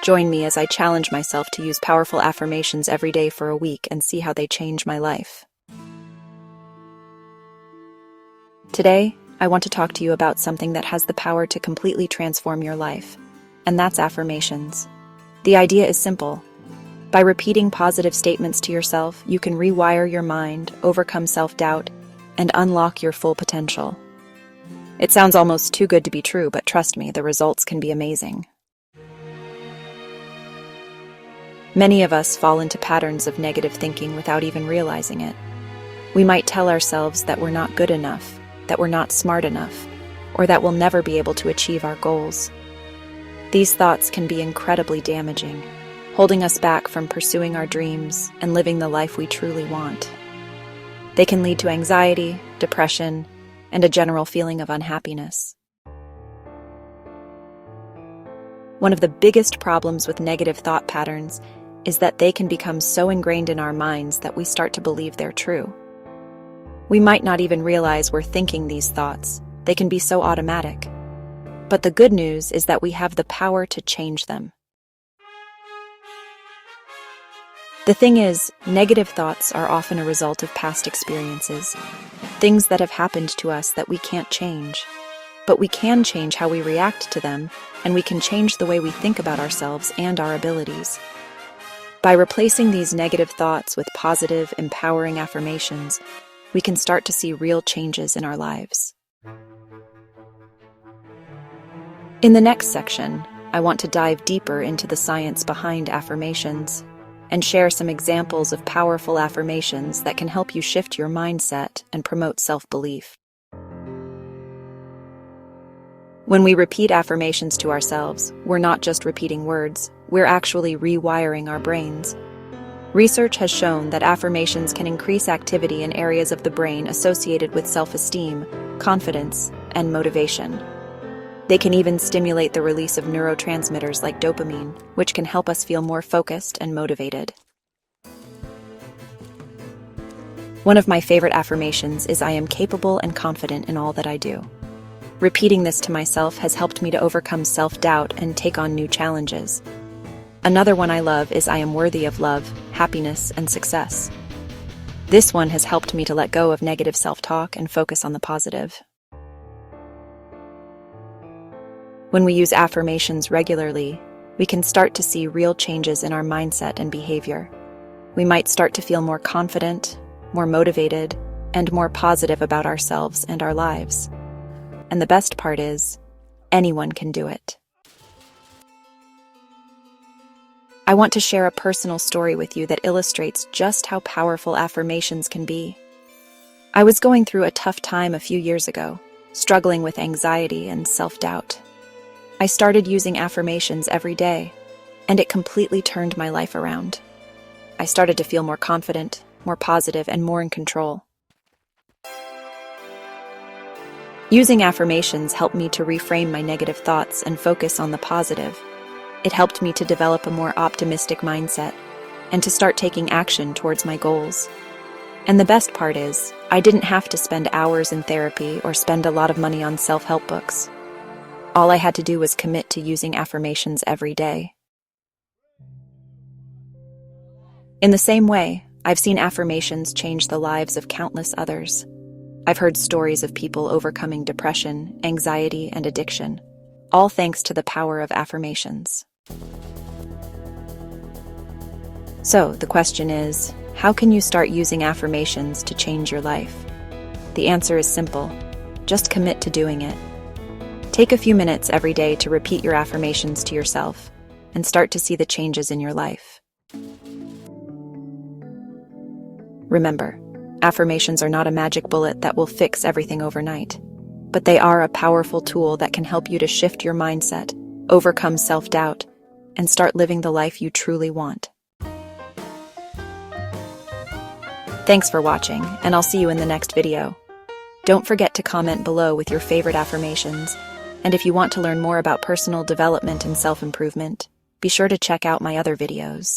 Join me as I challenge myself to use powerful affirmations every day for a week and see how they change my life. Today, I want to talk to you about something that has the power to completely transform your life, and that's affirmations. The idea is simple. By repeating positive statements to yourself, you can rewire your mind, overcome self-doubt, and unlock your full potential. It sounds almost too good to be true, but trust me, the results can be amazing. Many of us fall into patterns of negative thinking without even realizing it. We might tell ourselves that we're not good enough, that we're not smart enough, or that we'll never be able to achieve our goals. These thoughts can be incredibly damaging, holding us back from pursuing our dreams and living the life we truly want. They can lead to anxiety, depression, and a general feeling of unhappiness. One of the biggest problems with negative thought patterns is that they can become so ingrained in our minds that we start to believe they're true. We might not even realize we're thinking these thoughts. They can be so automatic. But the good news is that we have the power to change them. The thing is, negative thoughts are often a result of past experiences, things that have happened to us that we can't change. But we can change how we react to them, and we can change the way we think about ourselves and our abilities. By replacing these negative thoughts with positive, empowering affirmations, we can start to see real changes in our lives. In the next section, I want to dive deeper into the science behind affirmations and share some examples of powerful affirmations that can help you shift your mindset and promote self-belief. When we repeat affirmations to ourselves, we're not just repeating words, we're actually rewiring our brains. Research has shown that affirmations can increase activity in areas of the brain associated with self-esteem, confidence, and motivation. They can even stimulate the release of neurotransmitters like dopamine, which can help us feel more focused and motivated. One of my favorite affirmations is I am capable and confident in all that I do. Repeating this to myself has helped me to overcome self-doubt and take on new challenges. Another one I love is I am worthy of love, happiness, and success. This one has helped me to let go of negative self-talk and focus on the positive. When we use affirmations regularly, we can start to see real changes in our mindset and behavior. We might start to feel more confident, more motivated, and more positive about ourselves and our lives. And the best part is, anyone can do it. I want to share a personal story with you that illustrates just how powerful affirmations can be. I was going through a tough time a few years ago, struggling with anxiety and self-doubt. I started using affirmations every day, and it completely turned my life around. I started to feel more confident, more positive, and more in control. Using affirmations helped me to reframe my negative thoughts and focus on the positive. It helped me to develop a more optimistic mindset and to start taking action towards my goals. And the best part is, I didn't have to spend hours in therapy or spend a lot of money on self-help books. All I had to do was commit to using affirmations every day. In the same way, I've seen affirmations change the lives of countless others. I've heard stories of people overcoming depression, anxiety, and addiction, all thanks to the power of affirmations. So, the question is, how can you start using affirmations to change your life? The answer is simple. Just commit to doing it. Take a few minutes every day to repeat your affirmations to yourself and start to see the changes in your life. Remember, affirmations are not a magic bullet that will fix everything overnight, but they are a powerful tool that can help you to shift your mindset, overcome self-doubt, and start living the life you truly want. Thanks for watching, and I'll see you in the next video. Don't forget to comment below with your favorite affirmations, and if you want to learn more about personal development and self-improvement, be sure to check out my other videos.